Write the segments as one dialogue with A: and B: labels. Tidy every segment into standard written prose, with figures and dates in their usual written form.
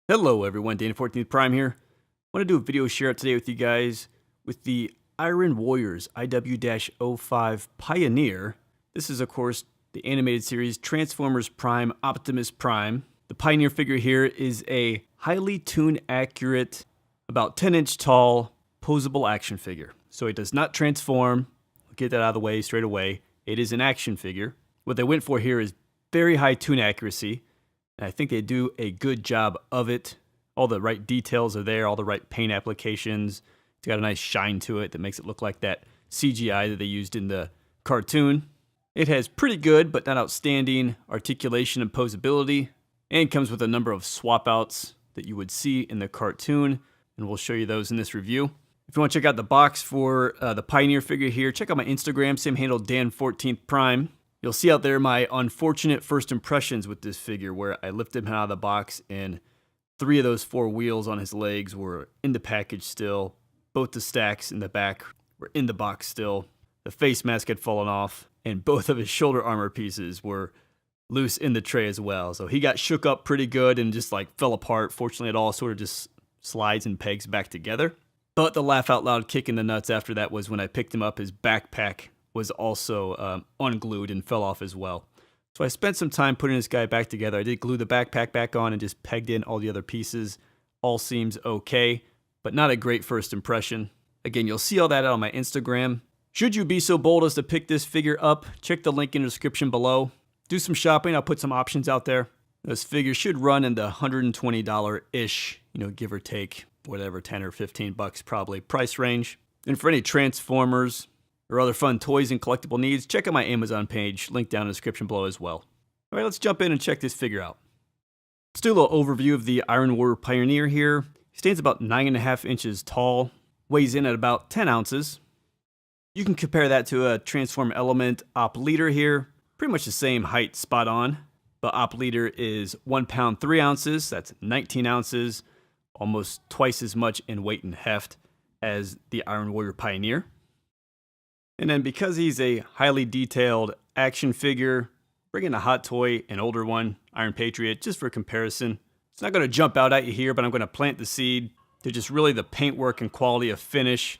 A: Hello everyone, Dana 14th Prime here. I want to do a video share out today with you guys with the Iron Warriors IW-05 Pioneer. This is of course the animated series Transformers Prime Optimus Prime. The Pioneer figure here is a highly tune accurate, about 10-inch tall, posable action figure. So it does not transform. I'll get that out of the way straight away. It is an action figure. What they went for here is very high tune accuracy. And I think they do a good job of it. All the right details are there, all the right paint applications. It's got a nice shine to it that makes it look like that CGI that they used in the cartoon. It has pretty good, but not outstanding, articulation and poseability, and comes with a number of swap outs that you would see in the cartoon, and we'll show you those in this review. If you want to check out the box for the Pioneer figure here, check out my Instagram, same handle, Dan14th Prime. You'll see out there my unfortunate first impressions with this figure, where I lifted him out of the box and 3 of those 4 wheels on his legs were in the package still. Both the stacks in the back were in the box still. The face mask had fallen off, and both of his shoulder armor pieces were loose in the tray as well. So he got shook up pretty good and just like fell apart. Fortunately, it all sort of just slides and pegs back together. But the laugh out loud kick in the nuts after that was when I picked him up, his backpack was also unglued and fell off as well. So I spent some time putting this guy back together. I did glue the backpack back on and just pegged in all the other pieces. All seems okay, but not a great first impression. Again, you'll see all that out on my Instagram. Should you be so bold as to pick this figure up, check the link in the description below. Do some shopping, I'll put some options out there. This figure should run in the $120-ish, give or take, whatever, 10 or 15 bucks probably price range. And for any Transformers or other fun toys and collectible needs, check out my Amazon page, link down in the description below as well. All right, let's jump in and check this figure out. Let's do a little overview of the Iron Warrior Pioneer here. He stands about 9.5 inches tall, weighs in at about 10 ounces. You can compare that to a Transform Element Op Leader here. Pretty much the same height, spot on. But Op Leader is 1 pound 3 ounces, that's 19 ounces, almost twice as much in weight and heft as the Iron Warrior Pioneer. And then because he's a highly detailed action figure, bring in a hot toy, an older one, Iron Patriot, just for comparison. It's not going to jump out at you here, but I'm going to plant the seed. They're just really the paintwork and quality of finish.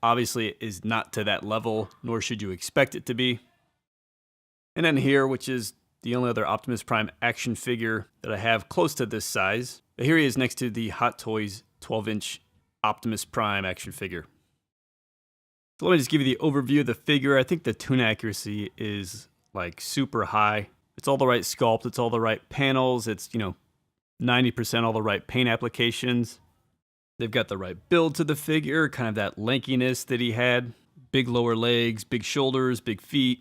A: Obviously is not to that level, nor should you expect it to be. And then here, which is the only other Optimus Prime action figure that I have close to this size. But here he is next to the Hot Toys 12-inch Optimus Prime action figure. So let me just give you the overview of the figure. I think the tune accuracy is like super high. It's all the right sculpt. It's all the right panels. It's, 90% all the right paint applications. They've got the right build to the figure, kind of that lankiness that he had. Big lower legs, big shoulders, big feet.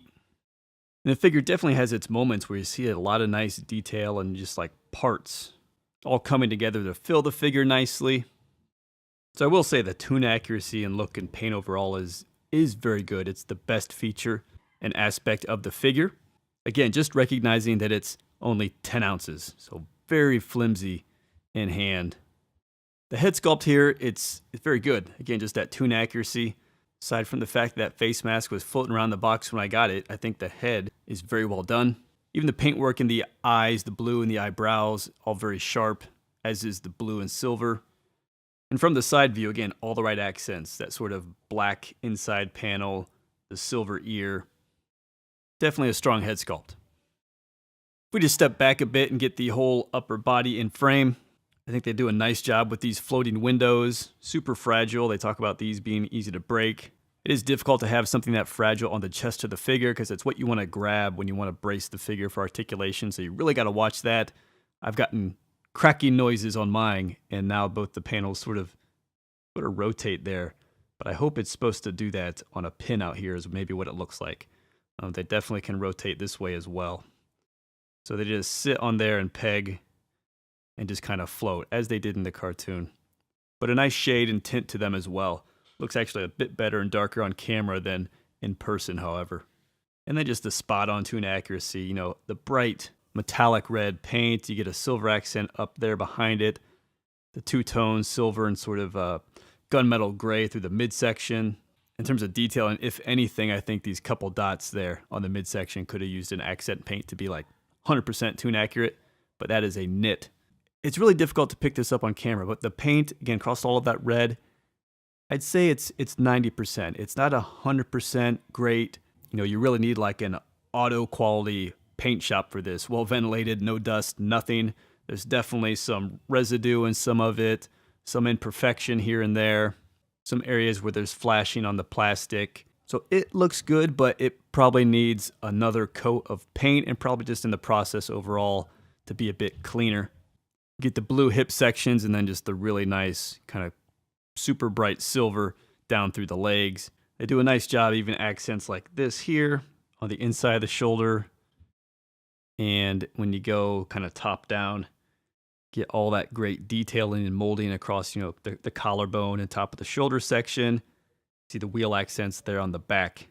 A: And the figure definitely has its moments where you see a lot of nice detail and just like parts all coming together to fill the figure nicely. So I will say the tune accuracy and look and paint overall is very good. It's the best feature and aspect of the figure. Again, just recognizing that it's only 10 ounces, so very flimsy in hand. The head sculpt here, it's very good. Again, just that tune accuracy. Aside from the fact that face mask was floating around the box when I got it, I think the head is very well done. Even the paintwork in the eyes, the blue and the eyebrows, all very sharp, as is the blue and silver. And from the side view, again, all the right accents. That sort of black inside panel, the silver ear. Definitely a strong head sculpt. If we just step back a bit and get the whole upper body in frame, I think they do a nice job with these floating windows. Super fragile. They talk about these being easy to break. It is difficult to have something that fragile on the chest of the figure because it's what you want to grab when you want to brace the figure for articulation. So you really got to watch that. I've gotten cracking noises on mine, and now both the panels sort of rotate there. But I hope it's supposed to do that on a pin out here is maybe what it looks like. They definitely can rotate this way as well. So they just sit on there and peg and just kind of float, as they did in the cartoon. But a nice shade and tint to them as well. Looks actually a bit better and darker on camera than in person, however. And then just the spot-on tune accuracy, the bright metallic red paint. You get a silver accent up there behind it. The two-tone silver and sort of gunmetal gray through the midsection. In terms of detail, and if anything, I think these couple dots there on the midsection could have used an accent paint to be like 100% tune accurate, but that is a nit. It's really difficult to pick this up on camera, but the paint, again, across all of that red, I'd say it's 90%. It's not 100% great. You know, you really need like an auto quality paint shop for this. Well ventilated, no dust, nothing. There's definitely some residue in some of it, some imperfection here and there, some areas where there's flashing on the plastic. So it looks good, but it probably needs another coat of paint and probably just in the process overall to be a bit cleaner. Get the blue hip sections and then just the really nice kind of super bright silver down through the legs. They do a nice job, even accents like this here on the inside of the shoulder. And when you go kind of top down, get all that great detailing and molding across, you know, the collarbone and top of the shoulder section. See the wheel accents there on the back.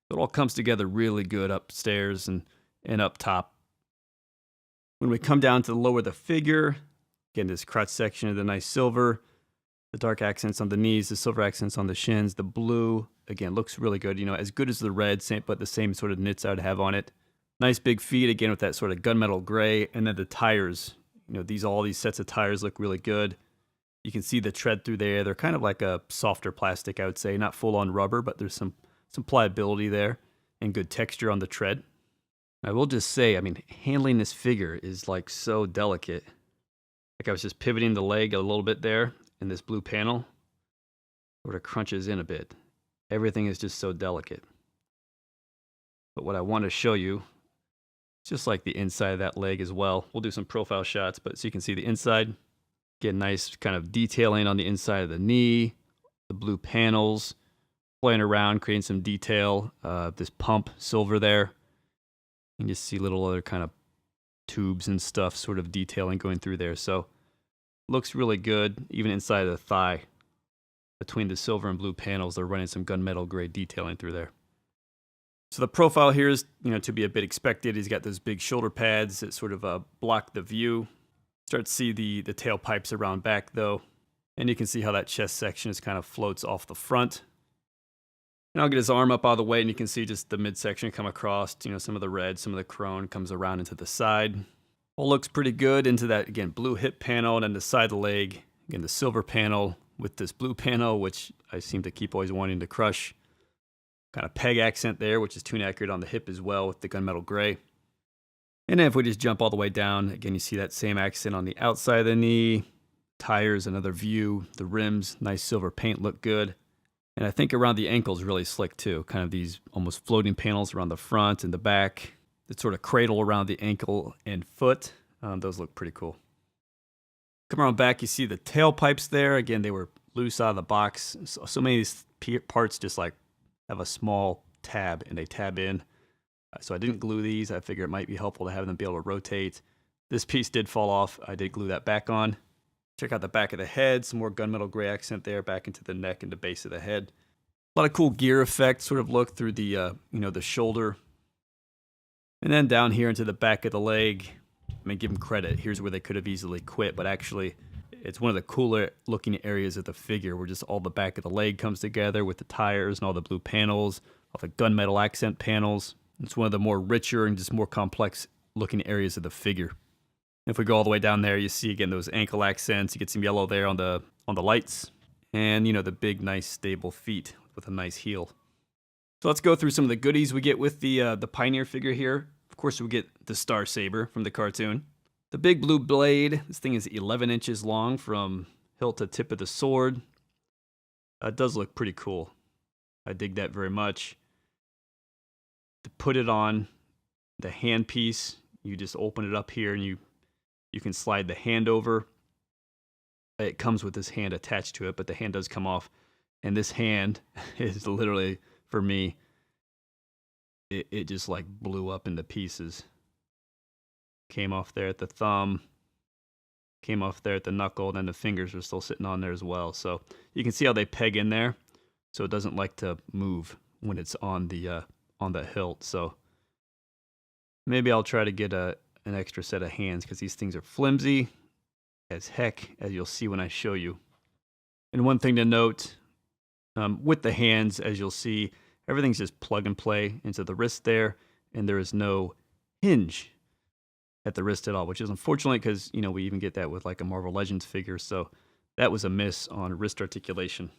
A: It all comes together really good upstairs and up top. When we come down to lower the figure, again, this crotch section of the nice silver, the dark accents on the knees, the silver accents on the shins, the blue, again, looks really good. You know, as good as the red, but the same sort of knits I would have on it. Nice big feet, again, with that sort of gunmetal gray. And then the tires, you know, all these sets of tires look really good. You can see the tread through there. They're kind of like a softer plastic, I would say. Not full-on rubber, but there's some pliability there and good texture on the tread. I will just say, I mean, handling this figure is like so delicate. Like I was just pivoting the leg a little bit there in this blue panel. Sort of crunches in a bit. Everything is just so delicate. But what I want to show you, just like the inside of that leg as well. We'll do some profile shots, but so you can see the inside. Get nice kind of detailing on the inside of the knee, the blue panels, playing around, creating some detail. This pump silver there. You can just see little other kind of tubes and stuff sort of detailing going through there. So looks really good, even inside of the thigh. Between the silver and blue panels, they're running some gunmetal gray detailing through there. So the profile here is, you know, to be a bit expected. He's got those big shoulder pads that sort of block the view. Start to see the tailpipes around back though. And you can see how that chest section just kind of floats off the front. And I'll get his arm up out of the way and you can see just the midsection come across, you know, some of the red, some of the chrome comes around into the side. All looks pretty good into that, again, blue hip panel and then the side of the leg. Again, the silver panel with this blue panel, which I seem to keep always wanting to crush. Kind of peg accent there, which is tune accurate on the hip as well with the gunmetal gray. And then if we just jump all the way down, again, you see that same accent on the outside of the knee. Tires, another view. The rims, nice silver paint, look good. And I think around the ankles really slick too. Kind of these almost floating panels around the front and the back. That sort of cradle around the ankle and foot. Those look pretty cool. Come around back, you see the tailpipes there. Again, they were loose out of the box. So many of these parts just like have a small tab and they tab in. So I didn't glue these. I figure it might be helpful to have them be able to rotate. This piece did fall off. I did glue that back on. Check out the back of the head. Some more gunmetal gray accent there back into the neck and the base of the head. A lot of cool gear effect sort of look through the, you know, the shoulder. And then down here into the back of the leg. I mean, give them credit. Here's where they could have easily quit, but actually it's one of the cooler looking areas of the figure where just all the back of the leg comes together with the tires and all the blue panels, all the gunmetal accent panels. It's one of the more richer and just more complex looking areas of the figure. If we go all the way down there, you see again those ankle accents. You get some yellow there on the lights, and you know the big, nice, stable feet with a nice heel. So let's go through some of the goodies we get with the Pioneer figure here. Of course, we get the Star Saber from the cartoon. The big blue blade. This thing is 11 inches long from hilt to tip of the sword. It does look pretty cool. I dig that very much. To put it on the handpiece, you just open it up here and you can slide the hand over. It comes with this hand attached to it, but the hand does come off. And this hand is literally, for me, it just like blew up into pieces. Came off there at the thumb, came off there at the knuckle, and then the fingers are still sitting on there as well. So you can see how they peg in there, so it doesn't like to move when it's on the hilt. So maybe I'll try to get an extra set of hands because these things are flimsy as heck, as you'll see when I show you. And one thing to note, with the hands, as you'll see, everything's just plug and play into the wrist there, and there is no hinge. at the wrist at all, which is unfortunate because, you know, we even get that with like a Marvel Legends figure. So that was a miss on wrist articulation.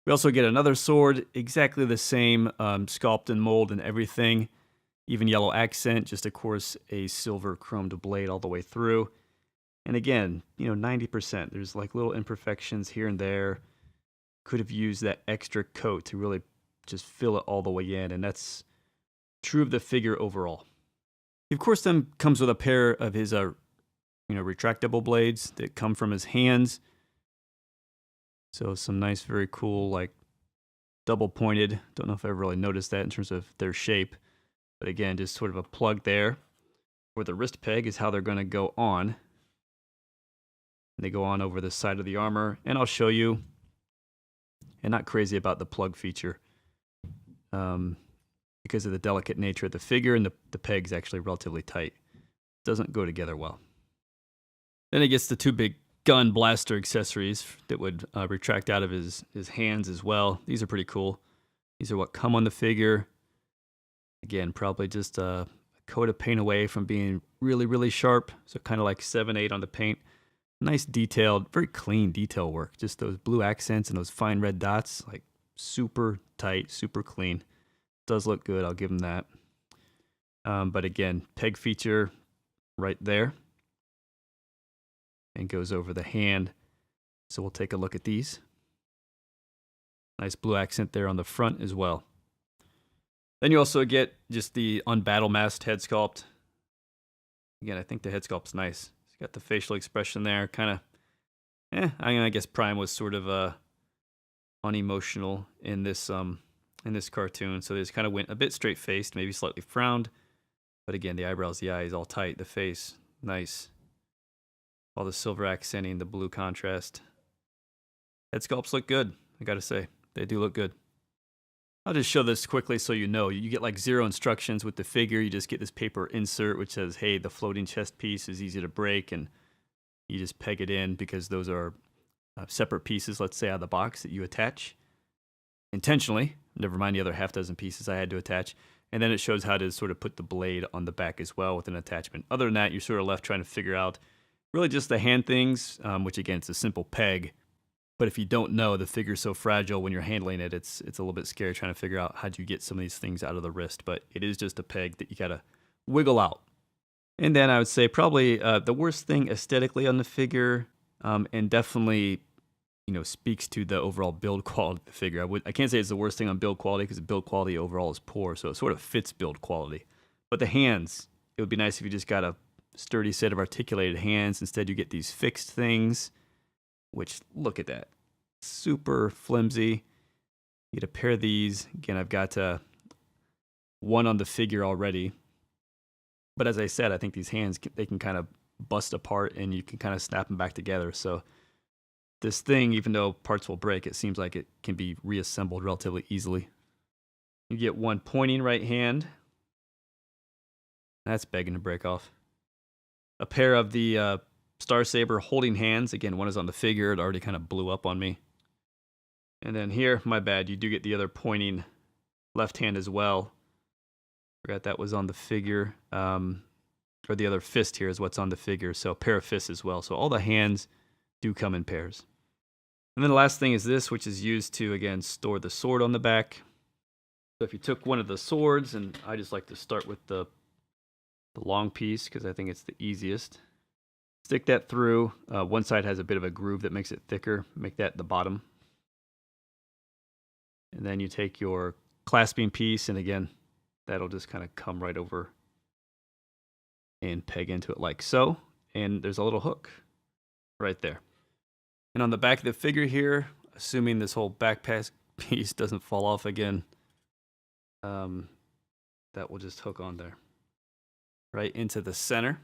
A: We also get another sword, exactly the same sculpt and mold and everything. Even yellow accent, just of course a silver chromed blade all the way through. And again, you know, 90%. There's like little imperfections here and there. Could have used that extra coat to really just fill it all the way in, and that's true of the figure overall. He of course then comes with a pair of his retractable blades that come from his hands. So some nice, very cool, like double pointed. Don't know if I ever really noticed that in terms of their shape. But again, just sort of a plug there. Where the wrist peg is how they're going to go on. And they go on over the side of the armor. And I'll show you. And not crazy about the plug feature. Because of the delicate nature of the figure, and the peg's actually relatively tight. Doesn't go together well. Then it gets the two big gun blaster accessories that would retract out of his hands as well. These are pretty cool. These are what come on the figure. Again, probably just a coat of paint away from being really, really sharp. So kind of like 7/8 on the paint. Nice detailed, very clean detail work. Just those blue accents and those fine red dots, like super tight, super clean. Does look good, I'll give him that. But again, peg feature right there. And goes over the hand. So we'll take a look at these. Nice blue accent there on the front as well. Then you also get just the unbattle masked head sculpt. Again, I think the head sculpt's nice. It's got the facial expression there, kind of. I guess Prime was sort of unemotional in this cartoon, so they just kind of went a bit straight faced, maybe slightly frowned. But again, the eyebrows, the eyes, all tight. The face, nice. All the silver accenting, the blue contrast. Head sculpts look good, I gotta say. They do look good. I'll just show this quickly so you know. You get like 0 instructions with the figure. You just get this paper insert which says, hey, the floating chest piece is easy to break, and you just peg it in because those are separate pieces, let's say, out of the box that you attach intentionally. Never mind the other half dozen pieces I had to attach. And then it shows how to sort of put the blade on the back as well with an attachment. Other than that, you're sort of left trying to figure out really just the hand things, which again, it's a simple peg. But if you don't know, the figure's so fragile when you're handling it, it's a little bit scary trying to figure out how do you get some of these things out of the wrist. But it is just a peg that you gotta wiggle out. And then I would say probably the worst thing aesthetically on the figure, and definitely, you know, speaks to the overall build quality of the figure. I can't say it's the worst thing on build quality because the build quality overall is poor, so it sort of fits build quality. But the hands, it would be nice if you just got a sturdy set of articulated hands. Instead, you get these fixed things, which, look at that, super flimsy. You get a pair of these. Again, I've got one on the figure already. But as I said, I think these hands, they can kind of bust apart and you can kind of snap them back together. So this thing, even though parts will break, it seems like it can be reassembled relatively easily. You get one pointing right hand. That's begging to break off. A pair of the Star Saber holding hands. Again, one is on the figure. It already kind of blew up on me. And then here, my bad, you do get the other pointing left hand as well. Forgot that was on the figure. Or the other fist here is what's on the figure. So a pair of fists as well. So all the hands do come in pairs. And then the last thing is this, which is used to, again, store the sword on the back. So if you took one of the swords, and I just like to start with the long piece because I think it's the easiest. Stick that through. One side has a bit of a groove that makes it thicker. Make that the bottom. And then you take your clasping piece, and again, that'll just kind of come right over and peg into it like so. And there's a little hook right there. And on the back of the figure here, assuming this whole back piece doesn't fall off again, that will just hook on there. Right into the center.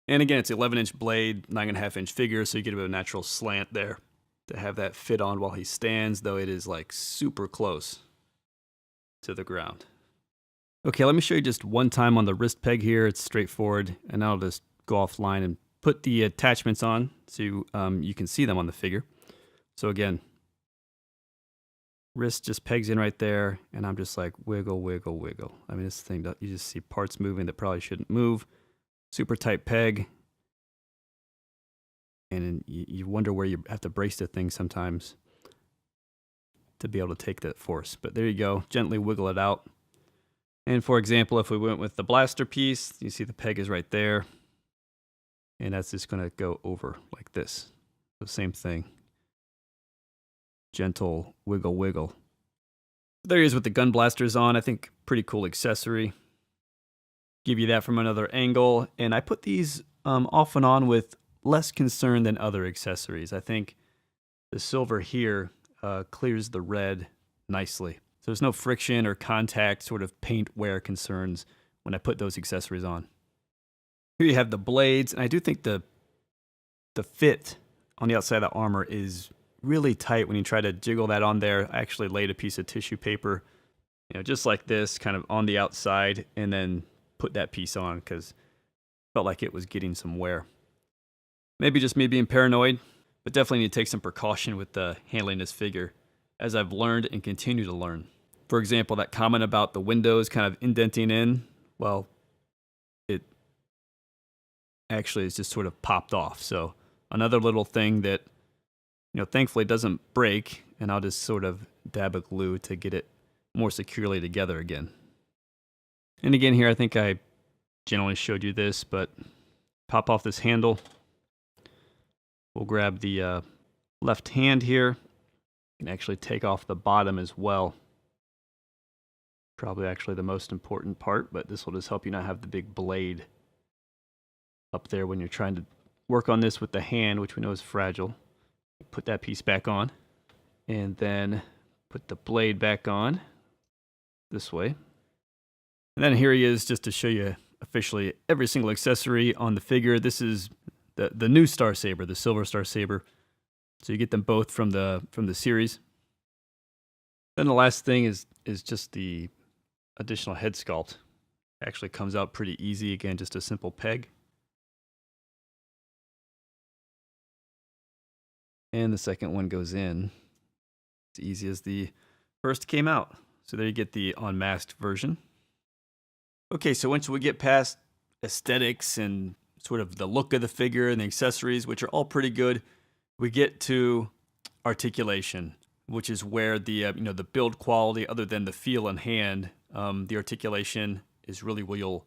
A: And again, it's 11-inch blade, 9.5-inch figure, so you get a bit of a natural slant there to have that fit on while he stands, though it is like super close to the ground. Okay, let me show you just one time on the wrist peg here. It's straightforward, and I'll just go offline and put the attachments on so you can see them on the figure. So again, Wrist just pegs in right there, and I'm just like wiggle, wiggle, wiggle. I mean, this thing, you just see parts moving that probably shouldn't move. Super tight peg. And you wonder where you have to brace the thing sometimes to be able to take that force. But there you go, gently wiggle it out. And for example, if we went with the blaster piece, you see the peg is right there. And that's just gonna go over like this. The same thing. Gentle wiggle, wiggle. There he is with the gun blasters on. I think pretty cool accessory. Give you that from another angle. And I put these off and on with less concern than other accessories. I think the silver here clears the red nicely. So there's no friction or contact sort of paint wear concerns when I put those accessories on. Here you have the blades, and I do think the fit on the outside of the armor is really tight when you try to jiggle that on there. I actually laid a piece of tissue paper, just like this, kind of on the outside, and then put that piece on because it felt like it was getting some wear. Maybe just me being paranoid, but definitely need to take some precaution with handling this figure, as I've learned and continue to learn. For example, that comment about the windows kind of indenting in, well, it actually is just sort of popped off. So another little thing that, thankfully doesn't break, and I'll just sort of dab a glue to get it more securely together again. And again here, I think I generally showed you this, but pop off this handle. We'll grab the left hand here and actually take off the bottom as well. Probably actually the most important part, but this will just help you not have the big blade up there when you're trying to work on this with the hand, which we know is fragile. Put that piece back on, and then put the blade back on this way. And then here he is, just to show you officially every single accessory on the figure. This is the new Star Saber, the Silver Star Saber. So you get them both from the series. Then the last thing is just the additional head sculpt. It actually comes out pretty easy. Again, just a simple peg. And the second one goes in. As easy as the first came out. So there you get the unmasked version. Okay, so once we get past aesthetics and sort of the look of the figure and the accessories, which are all pretty good, we get to articulation, which is where the the build quality, other than the feel and hand, the articulation is really where you'll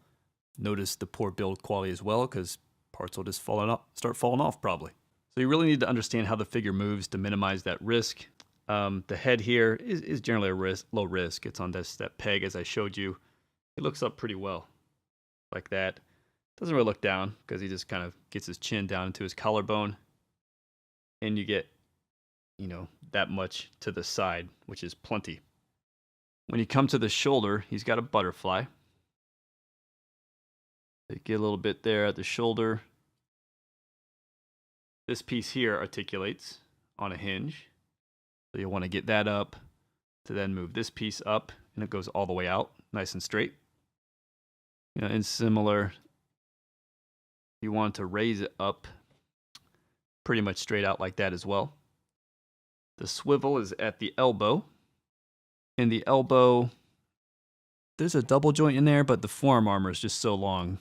A: notice the poor build quality as well, because parts will just start falling off probably. So you really need to understand how the figure moves to minimize that risk. The head here is generally a low risk. It's on that peg as I showed you. It looks up pretty well, like that. Doesn't really look down because he just kind of gets his chin down into his collarbone. And you get, that much to the side, which is plenty. When you come to the shoulder, he's got a butterfly. You get a little bit there at the shoulder. This piece here articulates on a hinge. So you'll want to get that up to then move this piece up, and it goes all the way out, nice and straight. And similar, you want to raise it up pretty much straight out like that as well. The swivel is at the elbow. In the elbow, there's a double joint in there, but the forearm armor is just so long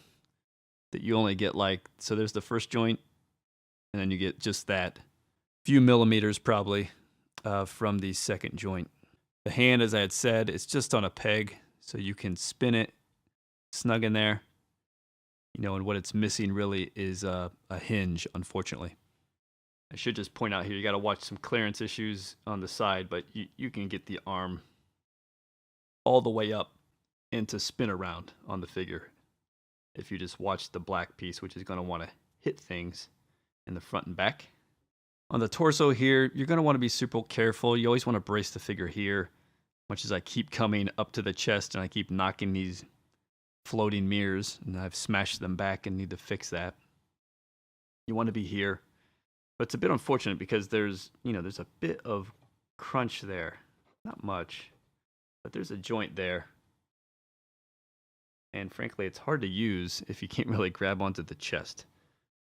A: that you only get so there's the first joint, and then you get just that few millimeters probably from the second joint. The hand, as I had said, is just on a peg, so you can spin it snug in there. And what it's missing really is a hinge, unfortunately. I should just point out here, you got to watch some clearance issues on the side, but you can get the arm all the way up and to spin around on the figure if you just watch the black piece, which is going to want to hit things in the front and back. On the torso here, you're going to want to be super careful. You always want to brace the figure here, much as I keep coming up to the chest and I keep knocking these floating mirrors, and I've smashed them back and need to fix that. You want to be here. But it's a bit unfortunate because there's a bit of crunch there. Not much, but there's a joint there. And frankly, it's hard to use if you can't really grab onto the chest.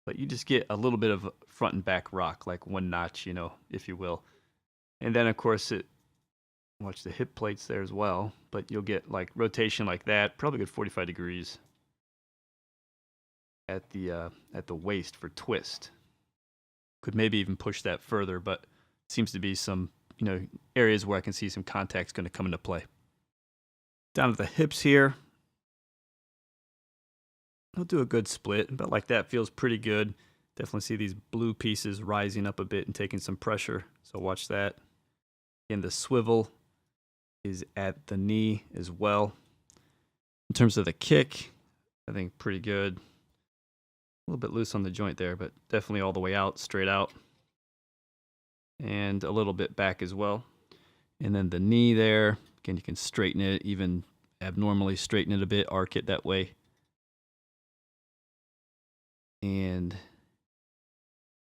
A: But you just get a little bit of front and back rock, like one notch, if you will. And then, of course, Watch the hip plates there as well, but you'll get like rotation like that, probably good 45 degrees at the waist for twist. Could maybe even push that further, but seems to be some, areas where I can see some contact's going to come into play. Down to the hips here. I'll do a good split, but like that feels pretty good. Definitely see these blue pieces rising up a bit and taking some pressure, so watch that. And the swivel is at the knee as well. In terms of the kick, I think pretty good. A little bit loose on the joint there, but definitely all the way out, straight out. And a little bit back as well. And then the knee there, again, you can straighten it, even abnormally straighten it a bit, arc it that way. And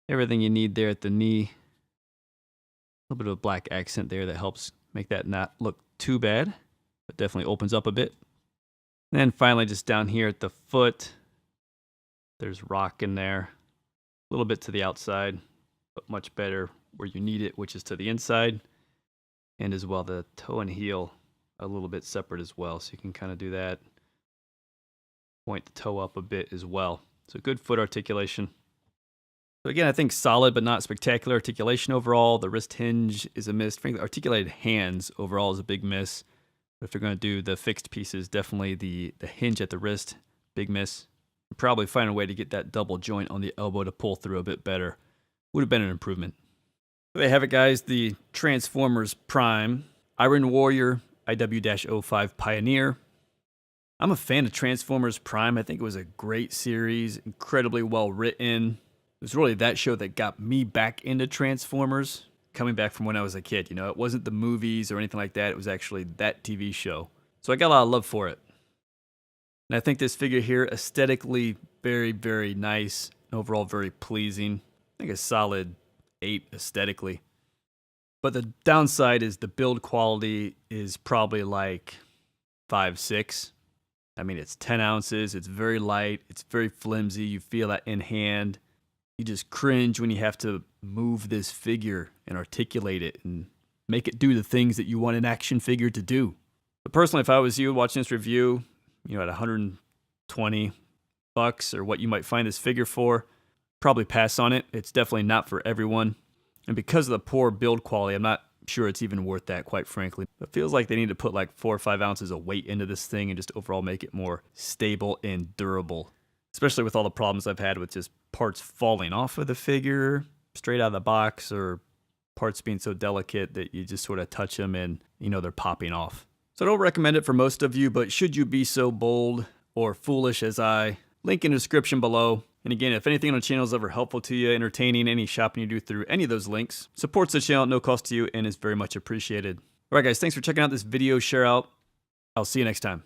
A: everything you need there at the knee. A little bit of a black accent there that helps make that not look too bad, but definitely opens up a bit. And then finally, just down here at the foot, there's rock in there. A little bit to the outside, but much better where you need it, which is to the inside. And as well, the toe and heel a little bit separate as well. So you can kind of do that. Point the toe up a bit as well. So good foot articulation. So again, I think solid but not spectacular articulation overall. The wrist hinge is a miss. Frankly, articulated hands overall is a big miss. But if you're going to do the fixed pieces, definitely the hinge at the wrist, big miss. Probably find a way to get that double joint on the elbow to pull through a bit better. Would have been an improvement. There you have it, guys. The Transformers Prime, Iron Warrior, IW-05 Pioneer. I'm a fan of Transformers Prime. I think it was a great series, incredibly well written. It was really that show that got me back into Transformers, coming back from when I was a kid. It wasn't the movies or anything like that. It was actually that TV show. So I got a lot of love for it. And I think this figure here, aesthetically, very, very nice. Overall, very pleasing. I think a solid 8 aesthetically. But the downside is the build quality is probably like 5, 6. I mean, it's 10 ounces. It's very light. It's very flimsy. You feel that in hand. You just cringe when you have to move this figure and articulate it and make it do the things that you want an action figure to do. But personally, if I was you watching this review, at $120 or what you might find this figure for, probably pass on it. It's definitely not for everyone. And because of the poor build quality, I'm not sure it's even worth that, quite frankly. It feels like they need to put like 4 or 5 ounces of weight into this thing and just overall make it more stable and durable. Especially with all the problems I've had with just parts falling off of the figure straight out of the box, or parts being so delicate that you just sort of touch them and they're popping off. So I don't recommend it for most of you, but should you be so bold or foolish as I, link in the description below. And again, if anything on the channel is ever helpful to you, entertaining, any shopping you do through any of those links, supports the channel at no cost to you and is very much appreciated. All right, guys, thanks for checking out this video. Share out. I'll see you next time.